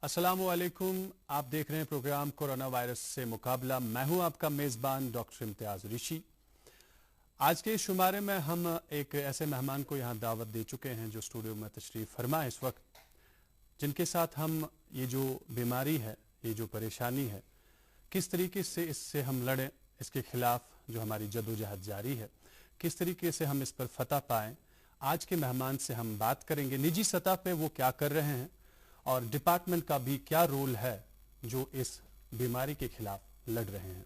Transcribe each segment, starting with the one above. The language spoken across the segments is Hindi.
अस्सलामुअलैकुम। आप देख रहे हैं प्रोग्राम कोरोना वायरस से मुकाबला। मैं हूं आपका मेज़बान डॉक्टर इम्तियाज ऋषि। आज के शुमारे में हम एक ऐसे मेहमान को यहां दावत दे चुके हैं जो स्टूडियो में तशरीफ़ फरमा इस वक्त, जिनके साथ हम ये जो बीमारी है, ये जो परेशानी है, किस तरीके से इससे हम लड़ें, इसके खिलाफ जो हमारी जदोजहद जारी है, किस तरीके से हम इस पर फतह पाएँ, आज के मेहमान से हम बात करेंगे। निजी सतह पे वो क्या कर रहे हैं और डिपार्टमेंट का भी क्या रोल है जो इस बीमारी के खिलाफ लड़ रहे हैं।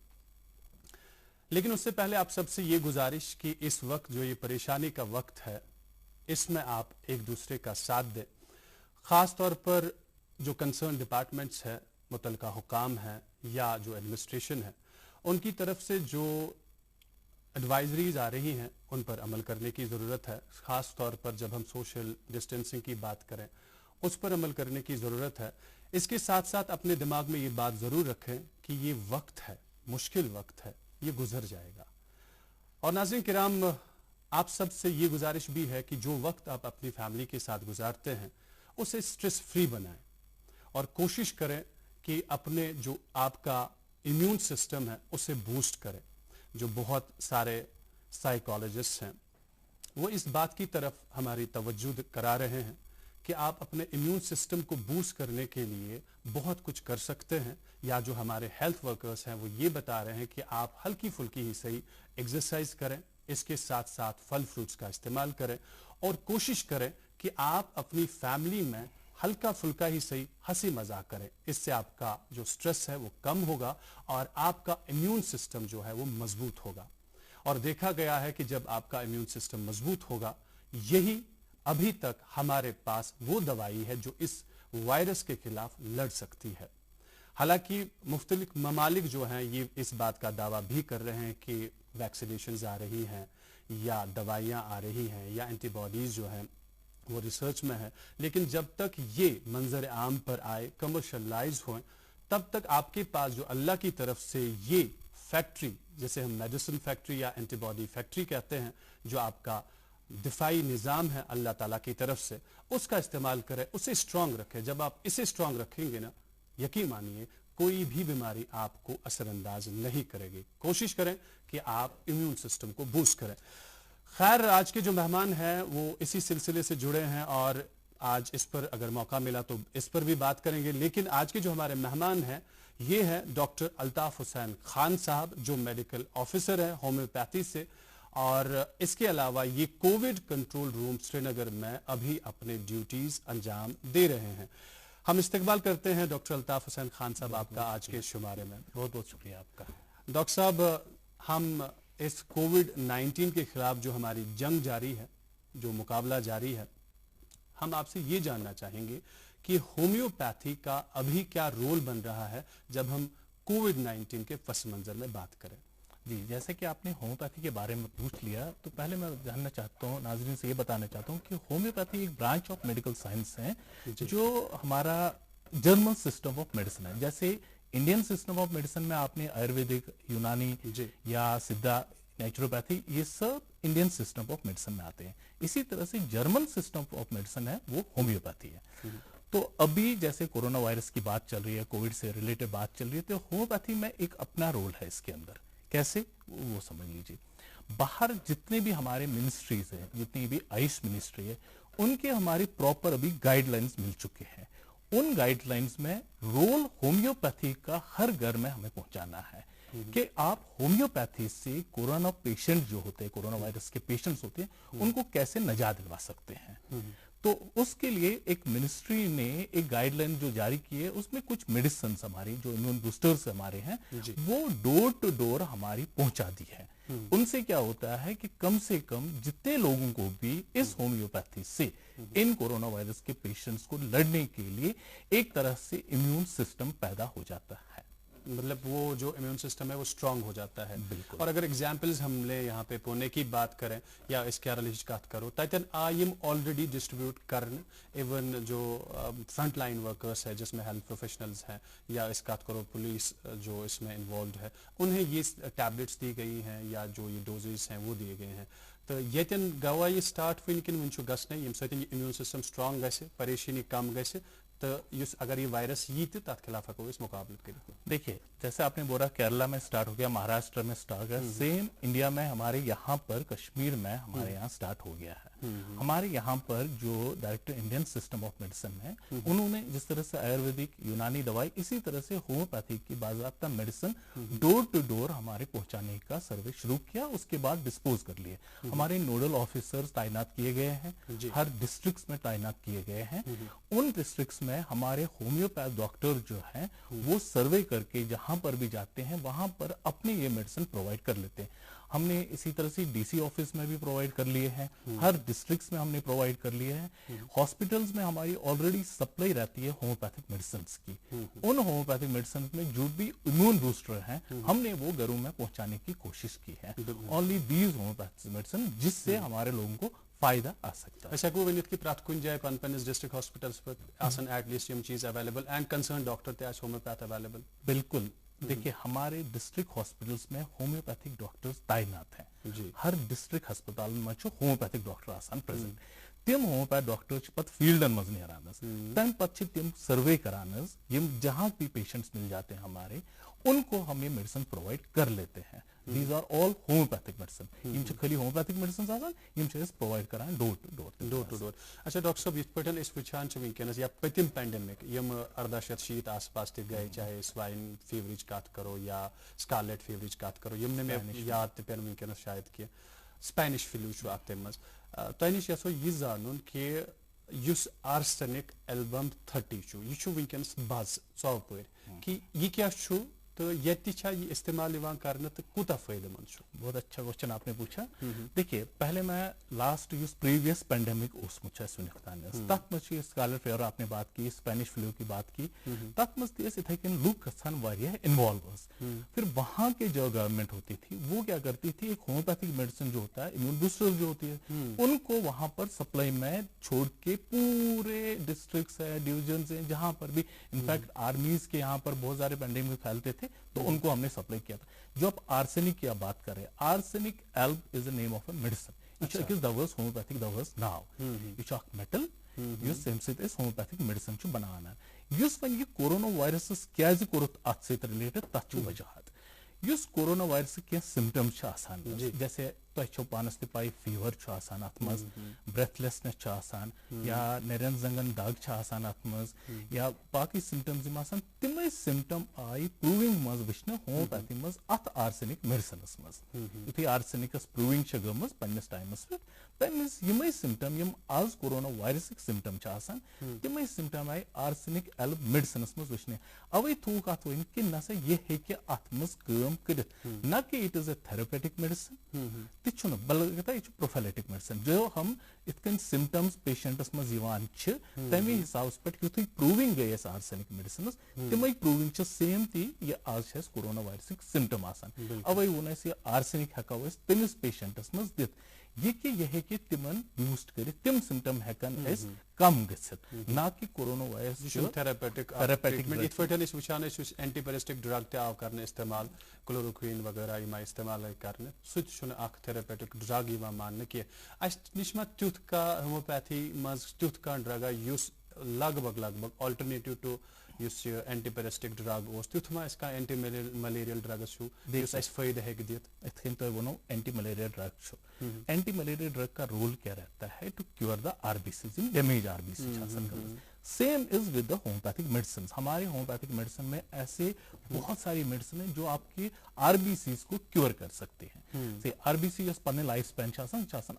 लेकिन उससे पहले आप सबसे ये गुजारिश कि इस वक्त जो ये परेशानी का वक्त है, इसमें आप एक दूसरे का साथ दें। ख़ास तौर पर जो कंसर्न डिपार्टमेंट्स है, मुतलका हुकाम हैं या जो एडमिनिस्ट्रेशन है, उनकी तरफ से जो एडवाइजरीज आ रही हैं उन पर अमल करने की ज़रूरत है। ख़ास तौर पर जब हम सोशल डिस्टेंसिंग की बात करें, उस पर अमल करने की ज़रूरत है। इसके साथ साथ अपने दिमाग में ये बात ज़रूर रखें कि ये वक्त है, मुश्किल वक्त है, ये गुजर जाएगा। और नाज़रीन किराम, आप सब से ये गुजारिश भी है कि जो वक्त आप अपनी फैमिली के साथ गुजारते हैं उसे स्ट्रेस फ्री बनाएं और कोशिश करें कि अपने जो आपका इम्यून सिस्टम है उसे बूस्ट करें। जो बहुत सारे साइकोलॉजिस्ट हैं वो इस बात की तरफ हमारी तवज्जो करा रहे हैं कि आप अपने इम्यून सिस्टम को बूस्ट करने के लिए बहुत कुछ कर सकते हैं, या जो हमारे हेल्थ वर्कर्स हैं वो ये बता रहे हैं कि आप हल्की फुल्की ही सही एक्सरसाइज करें, इसके साथ साथ फल फ्रूट्स का इस्तेमाल करें और कोशिश करें कि आप अपनी फैमिली में हल्का फुल्का ही सही हंसी मजाक करें। इससे आपका जो स्ट्रेस है वो कम होगा और आपका इम्यून सिस्टम जो है वो मजबूत होगा। और देखा गया है कि जब आपका इम्यून सिस्टम मजबूत होगा, यही अभी तक हमारे पास वो दवाई है जो इस वायरस के खिलाफ लड़ सकती है। हालांकि मुख्तलिफ ममालिक जो हैं ये इस बात का दावा भी कर रहे हैं कि वैक्सीनेशंस आ रही हैं या दवाइयाँ आ रही हैं या एंटीबॉडीज़ जो हैं वो रिसर्च में है, लेकिन जब तक ये मंजर आम पर आए, कमर्शलाइज हों, तब तक आपके पास जो अल्लाह की तरफ से ये फैक्ट्री, जैसे हम मेडिसिन फैक्ट्री या एंटीबॉडी फैक्ट्री कहते हैं, जो आपका दिफाई निज़ाम है अल्लाह ताला की तरफ से, उसका इस्तेमाल करें, उसे स्ट्रांग रखें। जब आप इसे स्ट्रांग रखेंगे ना, यकीन मानिए कोई भी बीमारी आपको असरअंदाज नहीं करेगी। कोशिश करें कि आप इम्यून सिस्टम को बूस्ट करें। खैर, आज के जो मेहमान हैं वो इसी सिलसिले से जुड़े हैं और आज इस पर अगर मौका मिला तो इस पर भी बात करेंगे। लेकिन आज के जो हमारे मेहमान हैं ये है डॉक्टर अल्ताफ हुसैन खान साहब, जो मेडिकल ऑफिसर हैं होम्योपैथी से, और इसके अलावा ये कोविड कंट्रोल रूम श्रीनगर में अभी अपने ड्यूटीज अंजाम दे रहे हैं। हम इस्तकबाल करते हैं डॉक्टर अल्ताफ हुसैन खान साहब आपका आज के शुमारे में। बहुत बहुत शुक्रिया आपका। डॉक्टर साहब, हम इस कोविड-19 के खिलाफ जो हमारी जंग जारी है, जो मुकाबला जारी है, हम आपसे ये जानना चाहेंगे कि होम्योपैथी का अभी क्या रोल बन रहा है जब हम कोविड-19 के पस मंजर में बात करें। जी, जैसे कि आपने होम्योपैथी के बारे में पूछ लिया, तो पहले मैं जानना चाहता हूँ, नाजरीन से ये बताना चाहता हूँ कि होम्योपैथी एक ब्रांच ऑफ मेडिकल साइंस है जो हमारा जर्मन सिस्टम ऑफ मेडिसिन है। जैसे इंडियन सिस्टम ऑफ मेडिसिन में आपने आयुर्वेदिक, यूनानी या सिद्धा, नेचुरोपैथी, ये सब इंडियन सिस्टम ऑफ मेडिसिन में आते हैं। इसी तरह से जर्मन सिस्टम ऑफ मेडिसिन है वो होम्योपैथी है। तो अभी जैसे कोरोना वायरस की बात चल रही है, कोविड से रिलेटेड बात चल रही है, तो होम्योपैथी में एक अपना रोल है इसके अंदर। कैसे, वो समझ लीजिए। बाहर जितने भी हमारे मिनिस्ट्रीज हैं, जितनी भी आयुष मिनिस्ट्री है, उनके हमारी प्रॉपर अभी गाइडलाइंस मिल चुके हैं। उन गाइडलाइंस में रोल होम्योपैथी का हर घर में हमें पहुंचाना है कि आप होम्योपैथी से कोरोना पेशेंट जो होते हैं, कोरोना वायरस के पेशेंट्स होते हैं, उनको कैसे निजात दिलवा सकते हैं। तो उसके लिए एक मिनिस्ट्री ने एक गाइडलाइन जो जारी की है, उसमें कुछ मेडिसिन हमारी जो इम्यून बूस्टर्स हमारे हैं वो डोर टू डोर हमारी पहुंचा दी है। उनसे क्या होता है कि कम से कम जितने लोगों को भी इस होम्योपैथी से इन कोरोना वायरस के पेशेंट्स को लड़ने के लिए एक तरह से इम्यून सिस्टम पैदा हो जाता है। मतलब वो जो इम्यून सिस्टम है वो स्ट्रांग हो जाता है। बिल्कुल। और अगर एग्जांपल्स हम ले यहाँ पे पुणे की बात करें या इसके अलावा बात करो, तैतन आयम ऑलरेडी डिस्ट्रीब्यूट करन इवन जो फ्रंट लाइन वर्कर्स है, जिसमें हेल्थ प्रोफेशनल्स हैं, या इसका करो पुलिस जो इसमें इन्वॉल्व है, उन्हें ये टैबलेट्स दी गई हैं या जो ये डोजेस हैं वो दिए गए हैं। तो ये गवा ये स्टार्ट वनकन वन गसने इम्यून सिस्टम स्ट्रांग गसे, परेशानी कम गसे, तो अगर ये वायरस यी तो तत्त खिलाफ हको इस मुकाबले कर। देखिए, जैसे आपने बोला केरला में स्टार्ट हो गया, महाराष्ट्र में स्टार्ट हो गया, सेम इंडिया में हमारे यहाँ पर कश्मीर में हमारे यहाँ स्टार्ट हो गया है। हमारे यहाँ पर जो director Indian system of medicine है, उन्होंने जिस तरह से आयुर्वेदिक यूनानी दवाई, इसी तरह से होम्योपैथी की बाज़ाब्ता मेडिसिन डोर टू डोर हमारे पहुंचाने का सर्वे शुरू किया, उसके बाद डिस्पोज कर लिए। हमारे नोडल ऑफिसर्स तैनात किए गए हैं, हर डिस्ट्रिक्ट्स में तैनात किए गए हैं। उन डिस्ट्रिक्ट्स में हमारे होम्योपैथ डॉक्टर जो हैं वो सर्वे करके जहां पर भी जाते हैं वहां पर अपने ये मेडिसिन प्रोवाइड कर लेते हैं। हमने इसी तरह से डीसी ऑफिस में भी प्रोवाइड कर लिए हैं, हर डिस्ट्रिक्ट्स में हमने प्रोवाइड कर लिए हैं। हॉस्पिटल्स में हमारी ऑलरेडी सप्लाई रहती है होम्योपैथिक मेडिसिन की। उन होम्योपैथिक मेडिसिन में जो भी इम्यून बूस्टर हैं हमने वो घरों में पहुंचाने की कोशिश की है। ओनली दीज होम्योपैथिक मेडिसिन, जिससे हमारे लोगों को फायदा आ सकता है। अच्छा को वनित कि प्रत कुन जाए पन डिस्ट्रिक्ट हॉस्पिटल्स पर आसन एटलीस्ट यम चीज अवेलेबल एंड कंसर्न डॉक्टर ते होम्योपैथ अवेलेबल। बिल्कुल, देखिए हमारे डिस्ट्रिक्ट हॉस्पिटल्स में होम्योपैथिक डॉक्टर्स तैनात हैं। हर डिस्ट्रिक्ट अस्पताल में होम्योपैथिक डॉक्टर आसान प्रेजेंट। तम होम्योपैथ डॉक्टर पत फील्डन मज नेरानस, तम पत तम सर्वे करानस, यम जहां भी पेशेंट्स मिल जाते हैं हमारे, उनको हम ये मेडिसिन प्रोवाइड कर लेते हैं। These are all homeopathic medicine. यम खाली homeopathic medicines आसान, यम प्रोवाइड करान डोर टू डोर। अच्छा डॉक्टर साहब, यथ पे वुचान वनकस या पतिम पेंडेमिक यम 1860 आस पास त गए, चाहे स्वाइन फीवरच कत करो या स्कारलेट फीवरच कत करो, यम मे याद पे वनकस शायद कि स्पेनिश फ्लू अत तम तह निश यो यह जानन कि आर्सेनिक एल्बम 30 यह वनकस बज चौ पे कि यह क्या तो ये इस्तेमाल करने तो कूता फायदेमंद। बहुत अच्छा क्वेश्चन आपने पूछा। देखिए, पहले मैं लास्ट प्रीवियस पेंडेमिक तथ मज स्कारलेट फीवर आपने बात की, स्पेनिश फ्लू की बात की, तथ मज इथे कन लूक गसान इन्वॉल्व। फिर वहां के जो गवर्नमेंट होती थी वो क्या करती थी, एक होम्योपैथिक मेडिसिन जो होता है, इम्यून बूस्टर जो होती है, उनको वहां पर सप्लाई में छोड़ के पूरे डिस्ट्रिक्ट है, डिविजन है, जहां पर भी इनफैक्ट आर्मीज के यहाँ पर बहुत सारे पेंडेमिक फैलते थे तो उनको हमने सप्लाई किया था। जो आप आर्सेनिक की बात कर रहे हैं, arsenic alb is the name of a medicine. It is दवास होम्योपैथिक दवास नाउ। यह मेटल युस होम्योपैथिक मेडिसिन बनाना युस वन यह कोरोना वायरस क्या कोरुत अत सहित रिलेटेड तथ वजहत। युस कोरोना वायरस क्या सिम्टम्स आसान, जैसे तुम पानस ते पाई फीवर अत मज, ब्रेथलेसनेस या नरन जंगन दाग अत मज या बाकी सिम्टम्स तम सिम्टम आई प्रूविंग मज वुचन होम्योपैथी मज अत आर्सेनिक मेडिसिन मज। युथे आर्सेनिकस प्रूविंग गमज पन्निस टाइमस पे तमिस यम सिम्टम यम आज कोरोना वायरस सिम्टम तम symptom I arsenic Elbe medicine मज वुचन। अवे थूक अत वन कि नसा यह हेके अत मज काम करित, न कि it is a therapeutic medicine बल्कि यह प्रोफाइलेटिक मेडिसिन जो हम इतकन सिम्टम्स पेशेंटस मज तमे हिसाब पे युथ प्रूविंग गई आर्सेनिक मेडिसिन तम प्रूविंग सेम ती यह आज कोरोना वायरस सिम्टम आसान। अवे वोन आर्सेनिक हेको तमिस पेशेंटस मज दित यह कि यह हेके तिमन बूस्ट कर तिम सिम्टम हेकन कम गसित, ना कि कोरोना वायरस थेरेपेटिक इत पे वुचान एंटीपेरेस्टिक ड्रग ते आव करने इस्तेमाल, क्लोरोक्वीन वगैरह यम इस्तेमाल करने, सह थेरेपेटिक ड्रग मान कह अस नश तुथ का होम्योपैथी मज तुथ का ड्रग युस लगभग ऑल्टरनेटिव टू युस एंटीपेरेस्टिक ड्रग तुथ मा एंटी मलेरियल ड्रग्स फायदे हेक दित। इतन तुम वो anti malaria drug, anti malaria drug का रोल क्या रहता है, to cure the RBC, damage RBC. Same is with the homeopathic medicine. हमारे होम्योपैथिक मेडिसिन में ऐसे बहुत सारी मेडिसिन है जो आपकी आरबीसीज को क्योर कर सकते हैं। से आरबीसी पन्ने लाइफ स्पैन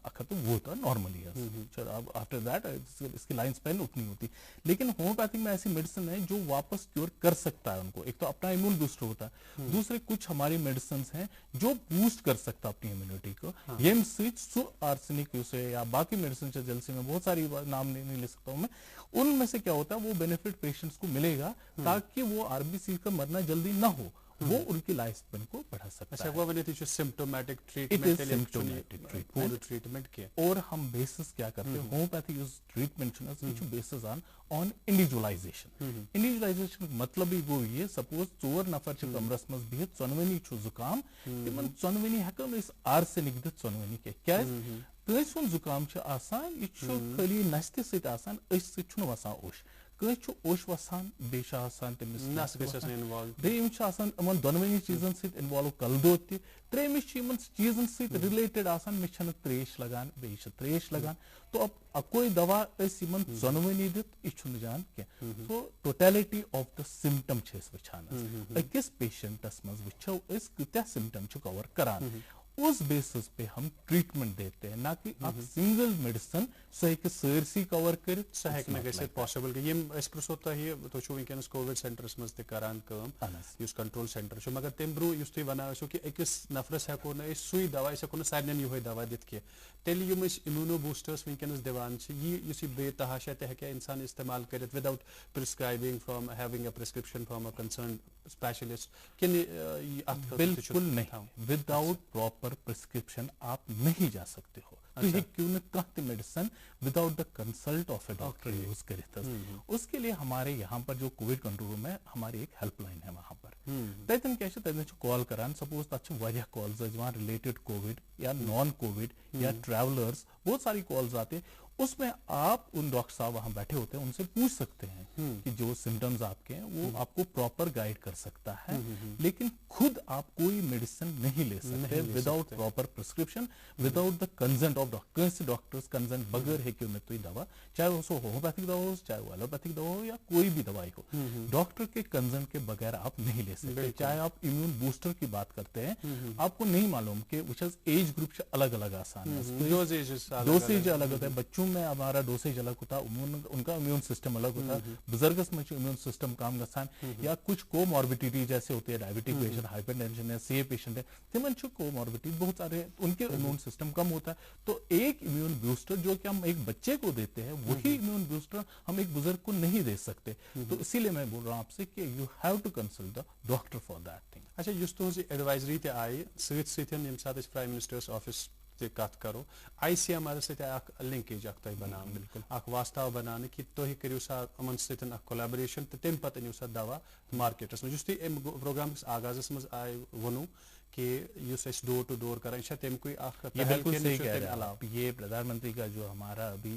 अखर तो वो तो नॉर्मली आफ्टर दैट इसकी लाइफ स्पैन उतनी होती, लेकिन होम्योपैथिक में ऐसी मेडिसिन है जो वापस क्योर कर सकता है उनको। एक तो अपना इम्यून बूस्टर होता है, दूसरे कुछ हमारी मेडिसिन हैं जो बूस्ट कर सकता है अपनी इम्यूनिटी को। यम सु आर्सेनिक या बाकी मेडिसिन जलसी में बहुत सारी नाम नहीं ले सकता हूँ मैं, उनमें से क्या होता है वो बेनिफिट पेशेंट्स को मिलेगा ताकि वो आरबीसी का मरना जल्दी ना हो, वो उनकी लाइफ स्पैन को बढ़ा सकता है। वो सिम्प्टोमेटिक ट्रीटमेंट के और हम बेसिस क्या करते हैं homeopathic treatment basis on individualisation. Individualisation मतलब ही वो ये सपोज 4 नफर कमरस मज बिहित चोनवनी जुकाम तिमन चोनवनी हेकन आर्सेनिक दित चोनवनी के क्या कस जुकाम आसान यह खाली नस्तः सत वसान ओश, कह ओश वसान बेश आसान तमिस नस गसस इन्वॉल्व देम छ आसान अमन दोनवनी चीजन सहित इन्वॉल्व कलदो त त्रेमिस चीमन चीजन सहित रिलेटेड आसान मिशन त्रेश लगान बेश त्रेश लगान तो अब कोई दवा इमन दोनवनी दित इछुन जान के सो टोटलिटी ऑफ द सिम्टम छ वचान अकिस पेशेंटस मज वचो इस कितना सिम्टम छ कवर करान उस बेसिस पे हम ट्रीटमेंट देते हैं, ना कि आप सिंगल मेडिसिन सरसी कवर कर पॉसिबल प्रोसो तुम वनकस कोविड सेंटरस मज तक कंट्रोल सेंटर मगर तम ब्रो तुम वन कि अकिस नफरस हेको न सुई दवा हेको सारे यो दवा दित कह तेल इम्यूनो बूस्टर्स वनकस दिवान यह बेतहाशा तक इंसान इस्तेमाल कर without prescribing from having a prescription from a concern specialist कि बिल्कुल नहीं, विदाउट प्रॉपर प्रिस्क्रिप्शन आप नहीं जा सकते हो। तो क्यों न कहते medicine without the consult of A doctor use करे। उसके लिए हमारे यहाँ पर जो कोविड कंट्रोल रूम है हमारी एक हेल्पलाइन है वहां पर तन क्या कॉल करान सपोज तक कॉल्स रिलेटेड कोविड या नॉन कोविड या ट्रैवलर्स बहुत सारी कॉल्स आते हैं। उसमें आप उन डॉक्टर साहब वहां बैठे होते हैं उनसे पूछ सकते हैं कि जो सिम्टम्स आपके हैं वो आपको प्रॉपर गाइड कर सकता है, लेकिन खुद आप कोई मेडिसिन नहीं ले सकते without proper prescription, without the consent of doctors consent बगैर है कि तो दवा चाहे वो होम्योपैथिक दवा हो चाहे वो एलोपैथिक दवा हो या कोई भी दवाई हो डॉक्टर के कंसेंट के बगैर आप नहीं ले सकते। चाहे आप इम्यून बूस्टर की बात करते हैं, आपको नहीं मालूम कि एज ग्रुप से अलग अलग आसान है, डोसेज अलग होता है। बच्चों में हमारा डोसेज अलग होता है, उनका इम्यून सिस्टम अलग होता है, बुजुर्गस में इम्यून सिस्टम काम गसान या कुछ कोमॉर्बिडिटी जैसे होती है डायबिटिक पेशेंट, हाइपरटेंशन है, सीए पेशेंट है, तिमन कोमॉर्बिडिटी बहुत सारे उनके इम्यून सिस्टम कम होता है। तो एक इम्यून बूस्टर जो कि हम एक बच्चे को देते हैं वही इम्यून बूस्टर हम एक बुजुर्ग को नहीं दे सकते। तो इसीलिए मैं बोल रहा हूं आपसे कि you have to consult the doctor for that thing. अच्छा युस तुहज एडवाइजरी ते आई सतन प्राइम मिनिस्टर्स ऑफिस कत करो ICMR लिंकेज बनान बिल्कुल वास्ता बनाने कि तुम करो सा अमन सतन कोलैबोरेशन तो तम पे अनिव सा दवा मार्केटस में तुम प्रोग्राम आगाज मज आय वनो कि डोर टू डोर कर बिल्कुल सही कह रहे हैं आप। ये प्रधानमंत्री का जो हमारा अभी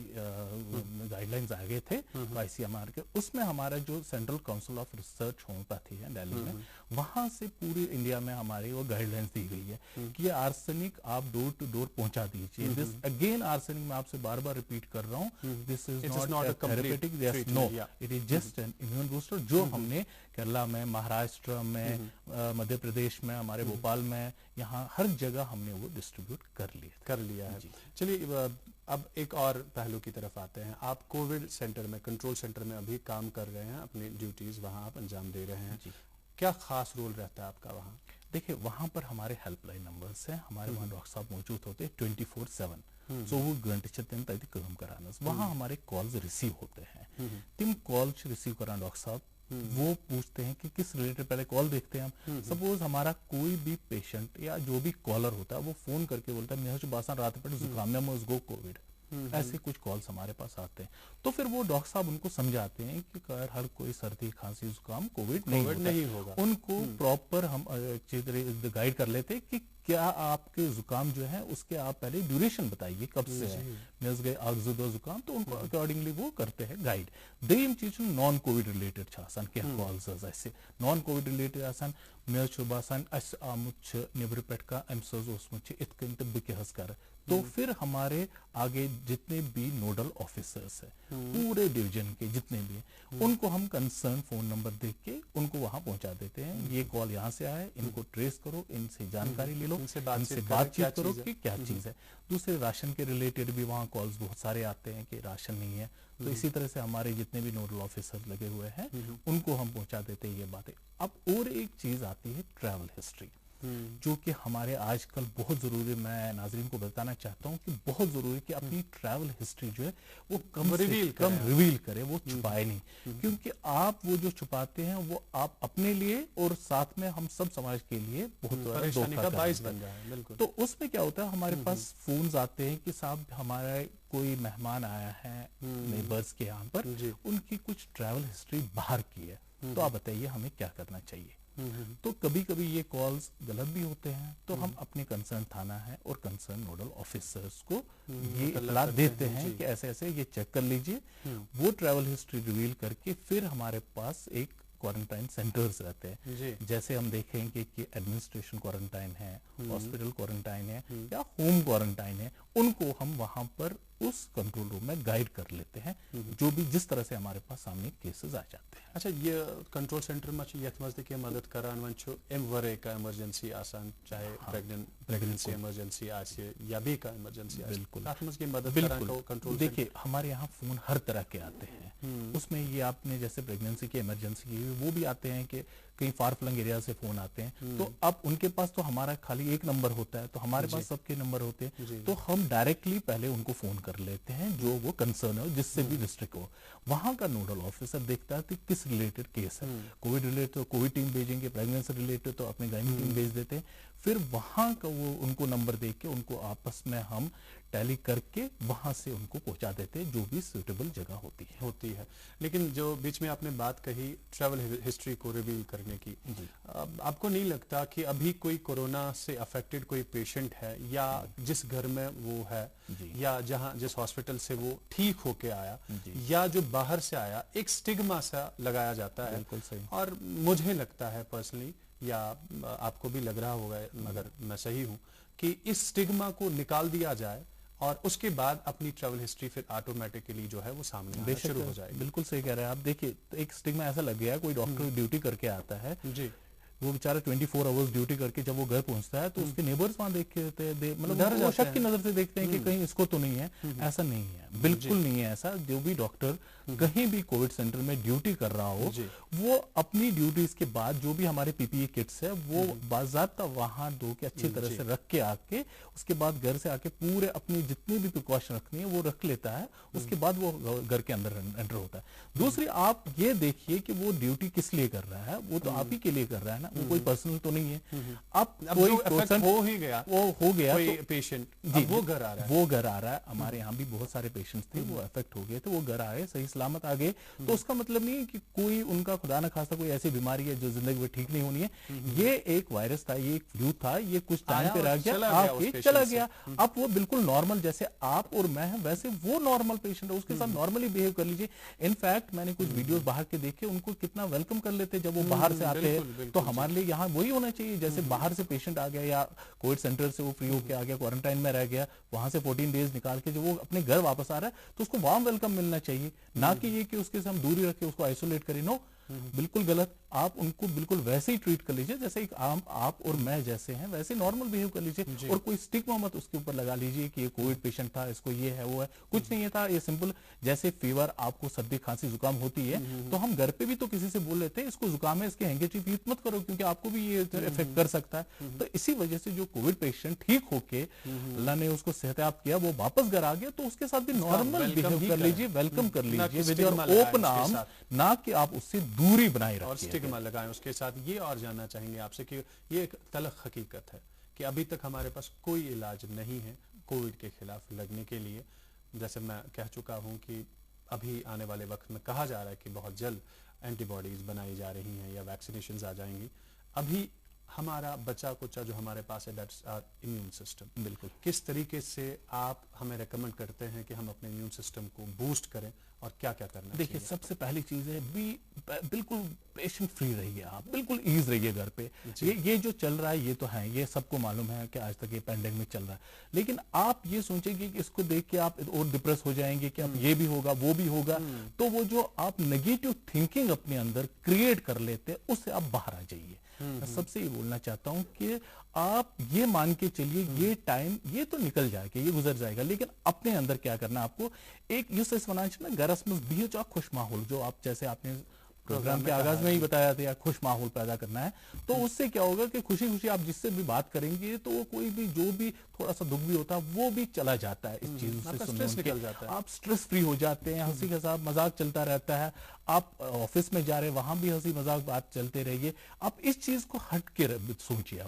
गाइडलाइंस आ गए थे ICMR के, उसमें हमारा जो central council of research homeopathy है दिल्ली में, वहां से पूरी इंडिया में हमारी वो गाइडलाइंस दी गई है कि ये आर्सेनिक आप डोर टू डोर पहुंचा दीजिए। दिस अगेन आर्सेनिक मैं आपसे बार बार रिपीट कर रहा हूँ, this is not a therapeutic, no it is just an immune booster जो हमने केरला में, महाराष्ट्र में, मध्य प्रदेश में, हमारे भोपाल में, यहाँ हर जगह हमने वो डिस्ट्रीब्यूट कर लिया है। चलिए अब एक और पहलू की तरफ आते हैं। आप कोविड सेंटर में, कंट्रोल सेंटर में अभी काम कर रहे हैं, अपनी ड्यूटीज वहां आप अंजाम दे रहे हैं, क्या खास रोल रहता है आपका वहाँ? देखिए वहां पर हमारे हेल्पलाइन नंबर्स हैं, हमारे वहाँ डॉक्टर साहब मौजूद होते हैं 24/7 24 घंटे काम कराना। वहाँ हमारे कॉल्स रिसीव होते हैं, तिम कॉल्स रिसीव करा डॉक्टर साहब वो पूछते हैं कि किस रिलेटेड, पहले कॉल देखते हैं हम। सपोज हमारा कोई भी पेशेंट या जो भी कॉलर होता है वो फोन करके बोलता है मेरे बासान रात पर जुकाम में मुझको कोविड, ऐसे कुछ कॉल्स हमारे पास आते हैं। तो फिर वो डॉक्टर साहब उनको समझाते हैं कि हर कोई सर्दी खांसी जुकाम कोविड नहीं होगा। उनको प्रॉपर हम गाइड कर लेते कि क्या आपके जुकाम जो है उसके आप पहले ड्यूरेशन बताइए कब से है, मिस गए आगजुदा जुकाम, तो उनको अकॉर्डिंगली वो करते हैं गाइड। देम चीज नॉन कोविड रिलेटेड आसान क्या कॉल्स ऐसे नॉन कोविड रिलेटेड आसान मे बासान अस आमुत निबर पे इत बहस कर। तो फिर हमारे आगे जितने भी नोडल ऑफिसर्स है पूरे डिवीजन के जितने भी हैं उनको हम कंसर्न फोन नंबर देख के उनको वहां पहुंचा देते हैं, ये कॉल यहाँ से आया, इनको ट्रेस करो, इनसे जानकारी ले लो, इनसे बातचीत करो कि क्या चीज है। दूसरे राशन के रिलेटेड भी वहाँ कॉल्स बहुत सारे आते हैं कि राशन नहीं है, तो इसी तरह से हमारे जितने भी नोडल ऑफिसर लगे हुए हैं उनको हम पहुंचा देते हैं ये बातें। अब और एक चीज आती है ट्रैवल हिस्ट्री, जो कि हमारे आजकल बहुत जरूरी, मैं नाजरीन को बताना चाहता हूं कि बहुत जरूरी कि अपनी ट्रैवल हिस्ट्री जो है वो कम रिवील करें, वो छुपाए नहीं, क्योंकि आप वो जो छुपाते हैं वो आप अपने लिए और साथ में हम सब समाज के लिए बहुत धोखा बन रहा है। बिल्कुल। तो उसमें क्या होता है हमारे पास फोन्स आते हैं कि साहब हमारा कोई मेहमान आया है नेबर्स के यहाँ पर, उनकी कुछ ट्रैवल हिस्ट्री बाहर की है, तो आप बताइए हमें क्या करना चाहिए। तो कभी कभी ये कॉल्स गलत भी होते हैं, तो हम अपने कंसर्न थाना है और कंसर्न नोडल ऑफिसर्स को ये इत्तला देते हैं कि ऐसे ऐसे ये चेक कर लीजिए। वो ट्रैवल हिस्ट्री रिवील करके फिर हमारे पास एक क्वारंटाइन सेंटर्स रहते हैं। जैसे हम देखेंगे कि एडमिनिस्ट्रेशन क्वारंटाइन है, हॉस्पिटल क्वारंटाइन है या होम क्वारंटाइन है, उनको हम वहां पर उस कंट्रोल रूम में गाइड कर लेते हैं, जो भी जिस तरह से हमारे पास सामने केसेस आ जाते हैं। अच्छा, ये कंट्रोल सेंटर में यथ मज तक मदद करान वन अम वरे का इमरजेंसी आसान, चाहे प्रेगनेंसी इमरजेंसी आसे या भी का इमरजेंसी आसे, बिल्कुल तथ मज की मदद बिल्कुल कंट्रोल। देखिए हमारे यहाँ फोन हर तरह के आते हैं, उसमें ये आपने जैसे प्रेगनेंसी की इमरजेंसी की वो भी आते हैं कि कहीं फार फ्लंग एरिया से फोन आते हैं, तो अब उनके पास तो हमारा खाली एक नंबर होता है, तो हमारे पास सबके नंबर होते हैं, तो हम डायरेक्टली पहले उनको फोन कर लेते हैं जो वो कंसर्न हो, जिससे भी डिस्ट्रिक्ट हो। वहां का नोडल ऑफिसर देखता है कि किस रिलेटेड केस है, कोविड रिलेटेड तो कोविड टीम भेजेंगे, प्रेगनेंसी रिलेटेड तो अपने गायनी टीम भेज देते हैं, फिर वहां का वो उनको नंबर देके के उनको आपस में हम टैली करके वहां से उनको पहुंचा देते हैं, जो भी सुटेबल जगह होती है। लेकिन जो बीच में आपने बात कही ट्रैवल हिस्ट्री को रिवील करने की, आपको नहीं लगता कि अभी कोई कोरोना से अफेक्टेड कोई पेशेंट है या जिस घर में वो है या जहां जिस हॉस्पिटल से वो ठीक होके आया या जो बाहर से आया, एक स्टिग्मा सा लगाया जाता है। बिल्कुल सही। और मुझे लगता है पर्सनली, या आपको भी लग रहा होगा अगर मैं सही हूं, कि इस स्टिग्मा को निकाल दिया जाए और उसके बाद अपनी ट्रैवल हिस्ट्री फिर ऑटोमेटिकली जो है वो सामने आना शुरू हो जाएगी। बिल्कुल सही कह रहे हैं आप। देखिए तो एक स्टिग्मा ऐसा लग गया, कोई डॉक्टर ड्यूटी करके आता है जी, वो बेचारा 24 आवर्स ड्यूटी करके जब वो घर पहुंचता है तो उसके नेबर्स वहां देख के मतलब वो शक की नजर से देखते हैं कि कहीं इसको तो नहीं है। ऐसा नहीं है, बिल्कुल नहीं है ऐसा। जो भी डॉक्टर कहीं भी कोविड सेंटर में ड्यूटी कर रहा हो, वो अपनी ड्यूटीज के बाद जो भी हमारे पीपीई किट्स है वो बाज़ाब्ता वहां धो के अच्छी तरह से रख के आके, उसके बाद घर से आके पूरे अपनी जितनी भी प्रिकॉशन रखनी है वो रख लेता है, उसके बाद वो घर के अंदर एंटर होता है। दूसरी आप ये देखिए कि वो ड्यूटी किस लिए कर रहा है, वो तो आप ही के लिए कर रहा है ना, वो कोई पर्सनल तो नहीं है। अब कोई हो ही गया, वो हो गया कोई पेशेंट वो घर आ रहा है, हमारे यहाँ भी बहुत सारे पेशेंट्स थे वो अफेक्ट हो गए थे, वो घर आए सही सलामत आ गए, तो उसका मतलब नहीं है कि कोई उनका खुदा न खास्ता कोई ऐसी बीमारी है जो जिंदगी में ठीक नहीं होनी है। ये एक वायरस था, ये एक फ्लू था, ये कुछ टाइम पे रह गया, आके चला गया। अब वो बिल्कुल नॉर्मल जैसे आप और मैं हैं वैसे वो नॉर्मल पेशेंट है, उसके साथ नॉर्मली बिहेव कर लीजिए। इनफैक्ट मैंने कुछ वीडियोस बाहर के देखे, उनको कितना वेलकम कर लेते जब वो बाहर से आते हैं, तो हमारे लिए यहाँ वही होना चाहिए। जैसे बाहर से पेशेंट आ गया या कोविड सेंटर से वो फ्री होके आ गया, क्वारंटाइन में रह गया, वहां से 14 डेज निकाल के जो वो अपने घर वापस आ रहा है, तो उसको वार्म वेलकम मिलना चाहिए, ना कि ये कि उसके से हम दूरी रख के उसको आइसोलेट करें। नो, बिल्कुल गलत। आप उनको बिल्कुल वैसे ही ट्रीट कर लीजिए जैसे एक आम आप और मैं जैसे हैं, वैसे नॉर्मल बिहेव कर लीजिए, और कोई स्टिग्मा मत उसके ऊपर लगा लीजिए कि ये कोविड पेशेंट था, इसको ये है वो है, कुछ नहीं है था। ये सिंपल जैसे फीवर, आपको सर्दी खांसी जुकाम होती है तो हम घर पे भी तो किसी से बोल लेते हैं इसको जुकाम है, इसके हैंकीचीफ यूज मत करो क्योंकि आपको भी ये इफेक्ट कर सकता है। तो इसी वजह से जो कोविड पेशेंट ठीक होके अल्लाह ने उसको सेहतयाब किया, वो वापस घर आ गया, तो उसके साथ भी नॉर्मल बिहेव कर लीजिए, वेलकम कर लीजिए विद योर ओपन आर्म, ना कि आप उससे दूरी बनाए रखिए और स्टिग्मा लगाएं उसके साथ। ये और जानना चाहेंगे आपसे कि ये एक तलख हकीकत है कि अभी तक हमारे पास कोई इलाज नहीं है कोविड के खिलाफ लड़ने के लिए। जैसे मैं कह चुका हूं कि अभी आने वाले वक्त में कहा जा रहा है कि बहुत जल्द एंटीबॉडीज बनाई जा रही हैं या वैक्सीनेशंस आ जाएंगी। अभी हमारा बच्चा कुचा जो हमारे पास है, दैट्स आवर इम्यून सिस्टम। बिल्कुल। किस तरीके से आप हमें रेकमेंड करते हैं कि हम अपने इम्यून सिस्टम को बूस्ट करें और क्या क्या करना चाहिए? देखिए सबसे पहली चीज है बिल्कुल पेशेंट फ्री रहिए, आप बिल्कुल ईज रहिए घर पे। ये जो चल रहा है ये तो है, ये सबको मालूम है कि आज तक ये पैंडेमिक चल रहा है, लेकिन आप ये सोचेंगे कि इसको देख के आप और डिप्रेस हो जाएंगे कि अब ये भी होगा वो भी होगा, तो वो जो आप नेगेटिव थिंकिंग अपने अंदर क्रिएट कर लेते हैं उससे आप बाहर आ जाइए। मैं सबसे ये बोलना चाहता हूं कि आप ये मान के चलिए ये टाइम ये तो निकल जाएगा, ये गुजर जाएगा, लेकिन अपने अंदर क्या करना है आपको, एक यूसेस बनाना चाहिए ना, गरस में भी जो खुश माहौल, जो आप जैसे आपने प्रोग्राम के आगाज में ही बताया था, खुश माहौल पैदा करना है। तो उससे क्या होगा कि खुशी खुशी आप जिससे भी बात करेंगे तो वो कोई भी जो भी थोड़ा सा दुख भी होता है वो भी चला जाता है। इस चीज से स्ट्रेस निकल जाता है, आप स्ट्रेस फ्री हो जाते हैं, हंसी के साथ मजाक चलता रहता है। आप ऑफिस में जा रहे हैं वहां भी हंसी मजाक बात चलते रहिए। आप इस चीज को हट के सोचिए।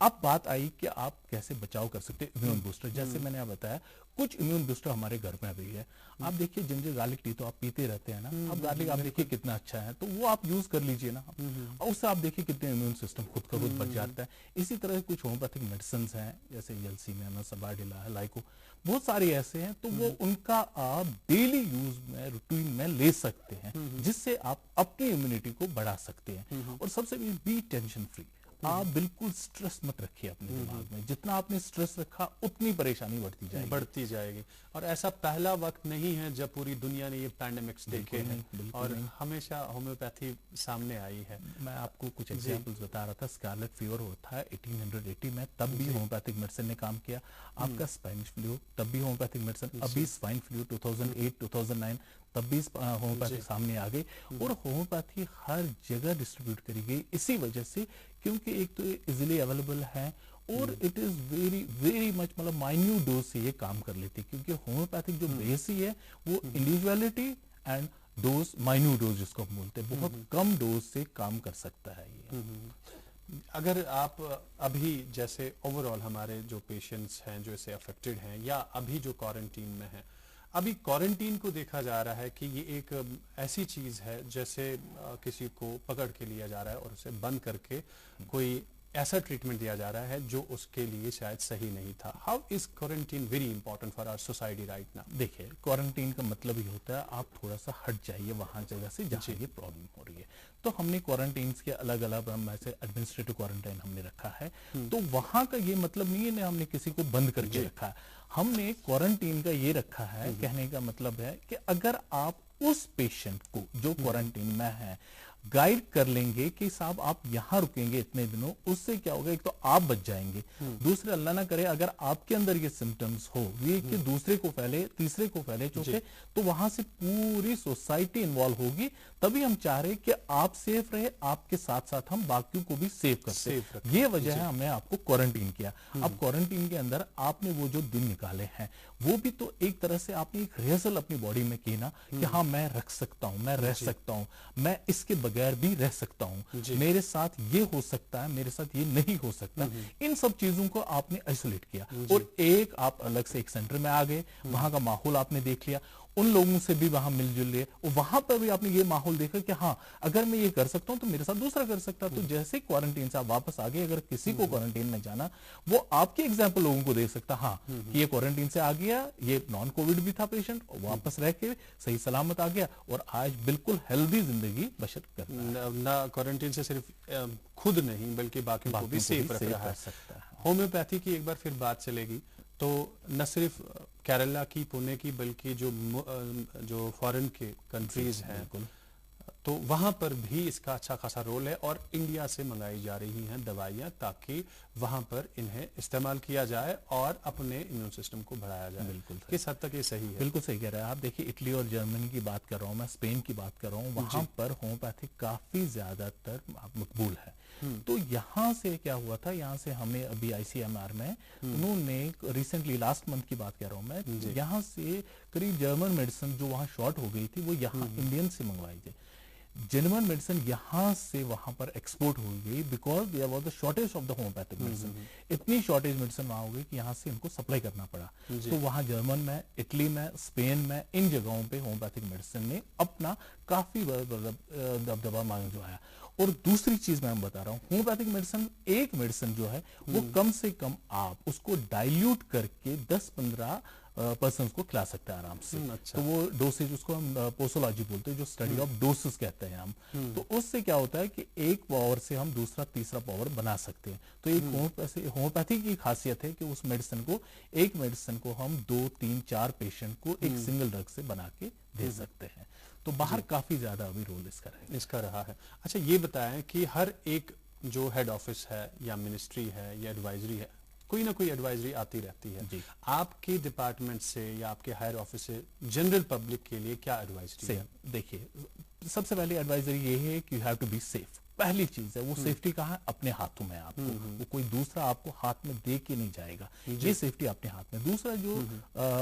अब बात आई कि आप कैसे बचाव कर सकते हैं इम्यून बूस्टर। जैसे मैंने आपको बताया कुछ इम्यून बूस्टर हमारे घर में भी है। आप देखिए जिंजर गार्लिक टी तो आप पीते रहते हैं ना, अब गार्लिक आप देखिए कितना अच्छा है, तो वो आप यूज कर लीजिए ना, और उससे आप देखिए कितने इम्यून सिस्टम खुद का खुद बच जाता है। इसी तरह कुछ होम्योपैथिक मेडिसिन हैं, जैसे एलसी में सबाडिला है, लाइको, बहुत सारे ऐसे हैं, तो वो उनका आप डेली यूज में रूटीन में ले सकते हैं, जिससे आप अपनी इम्यूनिटी को बढ़ा सकते हैं। और सबसे बी टेंशन फ्री, आप बिल्कुल स्ट्रेस मत रखिए अपने दिमाग में। जितना आपने स्ट्रेस रखा उतनी परेशानी बढ़ती जाएगी। और ऐसा पहला वक्त नहीं है जब पूरी दुनिया ने ये पैंडेमिक्स देखे हैं और हमेशा होम्योपैथी सामने आई है। मैं आपको कुछ एग्जांपल्स बता रहा था। स्कारलेट फीवर होता है 1880 में, तब भी होम्योपैथिक मेडिसिन ने काम किया। आपका स्पेनिश फ्लू, तब भी होम्योपैथिक मेडिसिन। अभी स्वाइन फ्लू 2008 2009, तब भी होम्योपैथी सामने आ गई। और होम्योपैथी हर जगह डिस्ट्रीब्यूट करी गई इसी वजह से, क्योंकि एक तो इजीली अवेलेबल है और it is very very much, मतलब माइन्यूट डोज से ये काम कर लेती है। क्योंकि होम्योपैथिक जो बेस ही है वो individuality and dose, minute dose जिसको हम बोलते हैं, बहुत कम डोज से काम कर सकता है ये। अगर आप अभी जैसे ओवरऑल हमारे जो पेशेंट्स हैं जो इससे अफेक्टेड हैं या अभी जो क्वारंटीन में हैं, अभी क्वारंटीन को देखा जा रहा है कि ये एक ऐसी चीज है जैसे किसी को पकड़ के लिया जा रहा है और उसे बंद करके कोई ऐसा ट्रीटमेंट दिया जा रहा है जो उसके लिए शायद सही नहीं था। How is quarantine very important for our society right now? देखिए, क्वारंटीन का मतलब ही होता है आप थोड़ा सा हट जाइए वहां जगह से जहाँ ये प्रॉब्लम हो रही है। तो हमने क्वारंटीन के अलग अलग, हम ऐसे एडमिनिस्ट्रेटिव क्वारंटाइन हमने रखा है। तो वहां का ये मतलब नहीं है हमने किसी को बंद करके रखा है। हमने क्वारंटीन का ये रखा है, कहने का मतलब है कि अगर आप उस पेशेंट को जो क्वारंटीन में है गाइड कर लेंगे कि साहब आप यहां रुकेंगे इतने दिनों, उससे क्या होगा, एक तो आप बच जाएंगे, दूसरे अल्लाह ना करे अगर आपके अंदर ये सिम्टम्स हो ये कि दूसरे को फैले, तीसरे को फैले, चौथे, तो वहां से पूरी सोसाइटी इन्वॉल्व होगी। तभी हम चाह रहे कि आप सेफ रहे, आपके साथ साथ हम बाकियों को भी सेफ कर सकें। ये वजह है हमने आपको क्वारंटीन किया। अब क्वारंटीन के अंदर आपने वो जो दिन निकाले हैं वो भी तो एक तरह से आपने एक रिहर्सल अपनी बॉडी में की ना, कि हाँ मैं रख सकता हूं, मैं रह सकता हूं, मैं इसके बगैर भी रह सकता हूं, मेरे साथ ये हो सकता है, मेरे साथ ये नहीं हो सकता। इन सब चीजों को आपने आइसोलेट किया और एक आप अलग से एक सेंटर में आ गए, वहां का माहौल आपने देख लिया, उन लोगों से भी वहां मिलजुल लिए, और वहां पर भी आपने ये माहौल देखा कि हाँ अगर मैं ये कर सकता हूं तो मेरे साथ दूसरा कर सकता है। तो जैसे क्वारंटीन से आप वापस आ गए, अगर किसी को क्वारंटीन में जाना, वो आपके एग्जाम्पल लोगों को दे सकता, हाँ कि ये क्वारंटीन से आ गया, ये नॉन कोविड भी था पेशेंट, वापस रह के सही सलामत आ गया और आज बिल्कुल हेल्दी जिंदगी बसर करता है। ना क्वारंटीन से सिर्फ खुद नहीं बल्कि बाकी को भी सेफ रख रहा है। होम्योपैथी की एक बार फिर बात चलेगी तो न सिर्फ केरला की, पुणे की, बल्कि जो फॉरेन के कंट्रीज हैं तो वहां पर भी इसका अच्छा खासा रोल है और इंडिया से मंगाई जा रही हैं दवाइयां ताकि वहां पर इन्हें इस्तेमाल किया जाए और अपने इम्यून सिस्टम को बढ़ाया जाए। बिल्कुल किस हद तक ये सही है? बिल्कुल सही कह रहे हैं आप। देखिए इटली और जर्मनी की बात कर रहा हूँ मैं, स्पेन की बात कर रहा हूँ, वहां पर होम्योपैथिक काफी ज्यादातर मकबूल है। तो यहाँ से क्या हुआ था, यहाँ से हमें अभी ICMR में उन्होंने रिसेंटली लास्ट मंथ की बात कर रहा हूँ मैं, यहाँ से करीब जर्मन मेडिसिन जो वहाँ शॉर्ट हो गई थी वो यहाँ इंडियन से मंगवाई थी। जर्मन मेडिसिन यहाँ से वहां पर एक्सपोर्ट हो गई because there was the shortage of the homeopathic medicine. इतनी शॉर्टेज मेडिसिन वहां हो गई कि यहाँ से इनको सप्लाई करना पड़ा। तो वहां जर्मन में, इटली में, स्पेन में, इन जगहों पे होम्योपैथिक मेडिसिन ने अपना काफी दबदबा मांगवाया। और दूसरी चीज मैं बता रहा हूँ, होम्योपैथिक मेडिसिन एक मेडिसिन जो है वो कम से कम आप उसको डाइल्यूट करके 10-15 पर्सन्स को खिला सकते हैं आराम से। अच्छा। तो वो डोसेज, उसको हम पोसोलॉजी बोलते हैं, जो स्टडी ऑफ डोसेस कहते हैं हम। तो उससे क्या होता है कि एक पावर से हम दूसरा तीसरा पावर बना सकते हैं। तो एक होम्योपैथी की खासियत है कि उस मेडिसिन को, एक मेडिसिन को हम 2, 3, 4 पेशेंट को एक सिंगल ड्रग से बना के दे सकते हैं। तो बाहर काफी ज्यादा अभी रोल इसका रहा है। अच्छा ये बताएं कि हर एक जो हेड ऑफिस है या मिनिस्ट्री है या एडवाइजरी है, कोई ना कोई एडवाइजरी आती रहती है। आपके डिपार्टमेंट से या आपके हायर ऑफिस से जनरल पब्लिक के लिए क्या एडवाइजरी है? देखिए सबसे पहली एडवाइजरी ये है कि you have to be safe. पहली चीज है वो सेफ्टी कहाँ है, अपने हाथों में है आपको, वो कोई दूसरा आपको हाथ में दे के नहीं जाएगा, ये सेफ्टी अपने हाथ में। दूसरा जो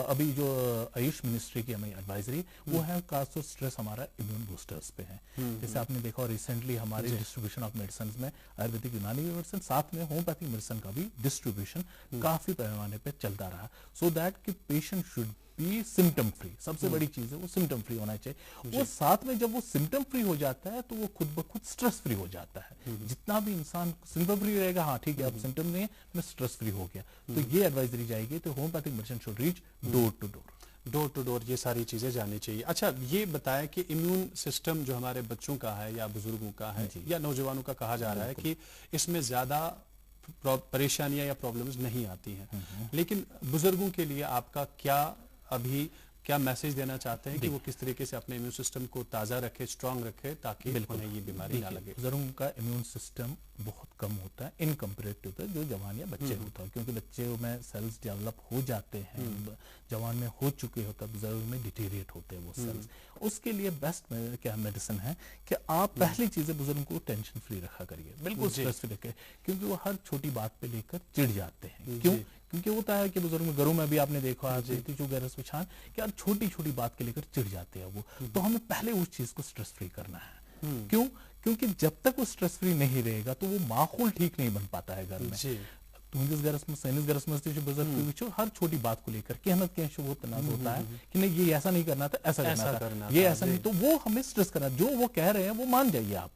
अभी जो आयुष मिनिस्ट्री की हमें एडवाइजरी वो है खासतौर स्ट्रेस हमारा इम्यून बूस्टर्स पे है। जैसे आपने देखा रिसेंटली हमारे डिस्ट्रीब्यूशन ऑफ मेडिसिन में आयुर्वेदिक यूनानी मेडिसिन साथ में होम्योपैथिक मेडिसिन का भी डिस्ट्रीब्यूशन काफी पैमाने पे चलता रहा, सो दैट कि patient should be symptom free. सबसे बड़ी चीज है वो सिम्टम फ्री होना चाहिए। वो साथ में जब वो सिम्टम फ्री हो जाता है तो वो खुद ब खुद स्ट्रेस फ्री हो जाता है। जितना भी इंसान सिम्टम फ्री रहेगा, हाँ ठीक है अब सिम्टम नहीं है, मैं स्ट्रेस फ्री हो गया, तो ये एडवाइजरी जाएगी। तो homeopathic medicine should reach door to door. Door to door ये सारी चीजें जानी चाहिए। अच्छा ये बताएं कि इम्यून सिस्टम जो हमारे बच्चों का है या बुजुर्गों का है या नौजवानों का कहा जा रहा है कि इसमें ज्यादा परेशानियां या प्रॉब्लम्स नहीं आती हैं, लेकिन बुजुर्गों के लिए आपका क्या मैसेज देना चाहते हैं कि वो किस तरीके से अपने इम्यून सिस्टम को ताज़ा रखे, स्ट्रांग रखे, ताकि उन्हें ये बीमारी ना लगे? बुजुर्गों का इम्यून सिस्टम बहुत कम होता है इन कंपेरेटिव टू जो जवान या बच्चे होता है, क्योंकि बच्चे में सेल्स डेवलप हो जाते हैं, जवान में हो चुके होता है, बुजुर्ग में डिटेरिएट होते हैं वो सेल्स। उसके लिए बेस्ट क्या मेडिसिन है कि आप पहली चीज है बुजुर्ग को टेंशन फ्री रखा करिए, बिल्कुल स्ट्रेस फ्री रखे, क्योंकि वो हर छोटी बात पे लेकर चिढ़ जाते हैं। क्यों? क्योंकि होता है कि बुजुर्ग में घरों में भी आपने देखा कि यार छोटी छोटी बात के लेकर चिढ़ जाते हैं वो। तो हमें पहले उस चीज को स्ट्रेस फ्री करना है। क्यों? क्योंकि जब तक वो स्ट्रेस फ्री नहीं रहेगा तो वो माहौल ठीक नहीं बन पाता है घर में। हर छोटी बात को लेकर वो तनाव होता है कि नहीं ये ऐसा नहीं करना था, ऐसा करना था, ये ऐसा नहीं, तो वो हमें स्ट्रेस करना। जो वो कह रहे हैं वो मान जाइए आप,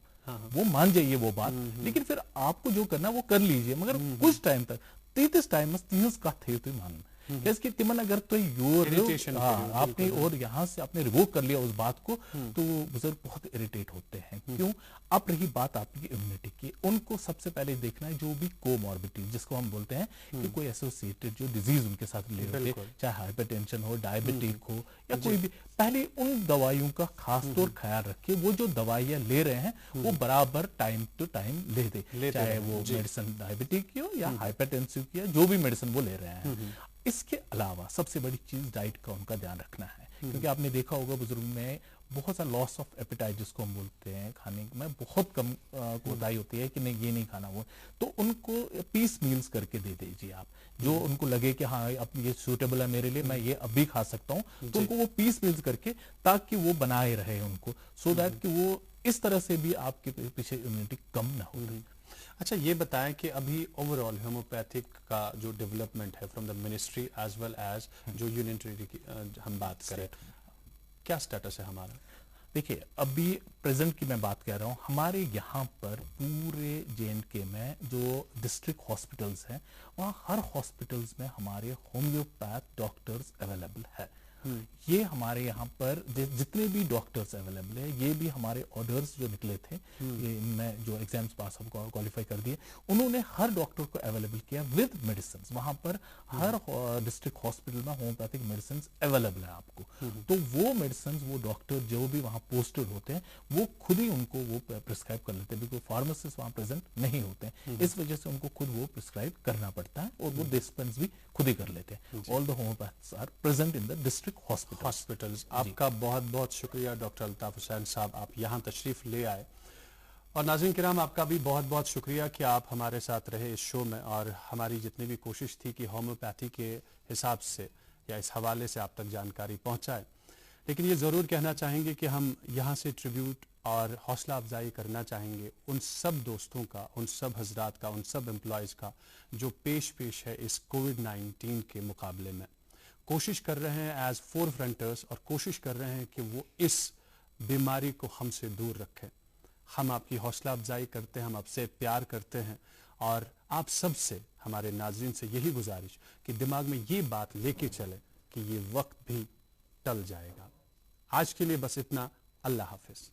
वो मान जाइए वो बात, लेकिन फिर आपको जो करना वो कर लीजिए, मगर कुछ टाइम तक तीस टाइम मान इसकी तिमन अगर तो आपने और यहाँ से आपने रिवोक कर लिया उस बात को, तो बुजुर्ग बहुत इरिटेट होते हैं। क्यों? अब रही बात आपकी इम्यूनिटी की, उनको सबसे पहले देखना है जो भी कोमॉर्बिडिटी जिसको हम बोलते हैं कि कोई एसोसिएटेड जो डिजीज उनके साथ रिलेटेड है, चाहे हाइपरटेंशन हो, डायबिटिक हो या कोई भी, पहले उन दवाइयों का खास तौर ख्याल रखिए। वो जो दवाइयां ले रहे हैं वो बराबर टाइम टू टाइम ले दे, चाहे वो मेडिसिन डायबिटिक की हो या हाइपरटेंसिव की, जो भी मेडिसिन वो ले रहे हैं। इसके अलावा सबसे बड़ी चीज डाइट का उनका ध्यान रखना है, क्योंकि आपने देखा होगा बुजुर्ग में बहुत सा लॉस ऑफ एपेटाइट जिसको हम बोलते हैं, खाने में बहुत कम कोताही होती है कि नहीं ये नहीं खाना, वो तो उनको पीस मील्स करके दे दीजिए आप, जो उनको लगे कि हाँ अब ये सूटेबल है मेरे लिए, मैं ये अभी खा सकता हूँ, तो उनको वो पीस मील्स करके ताकि वो बनाए रहे उनको, सो दैट कि वो इस तरह से भी आपके पीछे इम्यूनिटी कम ना हो। अच्छा ये बताएं कि अभी ओवरऑल होम्योपैथिक का जो डेवलपमेंट है from the ministry as well as जो यूनियन टेरिटरी की हम बात करें, क्या स्टेटस है हमारा? देखिए अभी प्रेजेंट की मैं बात कर रहा हूँ, हमारे यहाँ पर पूरे JNK में जो डिस्ट्रिक्ट हॉस्पिटल्स हैं वहाँ हर हॉस्पिटल्स में हमारे होम्योपैथ डॉक्टर्स अवेलेबल है। ये हमारे यहाँ पर जितने भी डॉक्टर्स अवेलेबल है, ये भी हमारे ऑर्डर्स जो निकले थे, ये मैं जो एग्जाम्स पास हमको क्वालिफाई कर दिए, उन्होंने हर डॉक्टर को अवेलेबल किया विद मेडिसिन। वहां पर हर डिस्ट्रिक्ट हॉस्पिटल में होम्योपैथिक मेडिसिन अवेलेबल है आपको। तो वो मेडिसिन वो डॉक्टर जो भी वहाँ पोस्टेड होते हैं वो खुद ही उनको वो प्रिस्क्राइब कर लेते हैं, बिकॉज फार्मासिस्ट वहाँ प्रेजेंट नहीं होते हैं, इस वजह से उनको खुद वो प्रिस्क्राइब करना पड़ता है और वो डिस्पेंस भी खुद ही कर लेते हैं। All the homeopaths are present in the district hospitals. आपका बहुत बहुत शुक्रिया डॉक्टर अल्ताफ हुसैन साहब, आप यहाँ तशरीफ ले आए। और नाज़रीन किराम आपका भी बहुत बहुत शुक्रिया कि आप हमारे साथ रहे इस शो में, और हमारी जितनी भी कोशिश थी कि होम्योपैथी के हिसाब से या इस हवाले से आप तक जानकारी पहुँचाए। लेकिन ये ज़रूर कहना चाहेंगे कि हम यहाँ से ट्रिब्यूट और हौसला अफजाई करना चाहेंगे उन सब दोस्तों का, उन सब हजरात का, उन सब एम्प्लॉयज़ का जो पेश है इस कोविड-19 के मुकाबले में, कोशिश कर रहे हैं एज फोर फ्रंटर्स, और कोशिश कर रहे हैं कि वो इस बीमारी को हमसे दूर रखें। हम आपकी हौसला अफजाई करते हैं, हम आपसे प्यार करते हैं, और आप सब से, हमारे नाज़रीन से यही गुजारिश कि दिमाग में ये बात लेके चले कि ये वक्त भी टल जाएगा। आज के लिए बस इतना। अल्लाह हाफिज।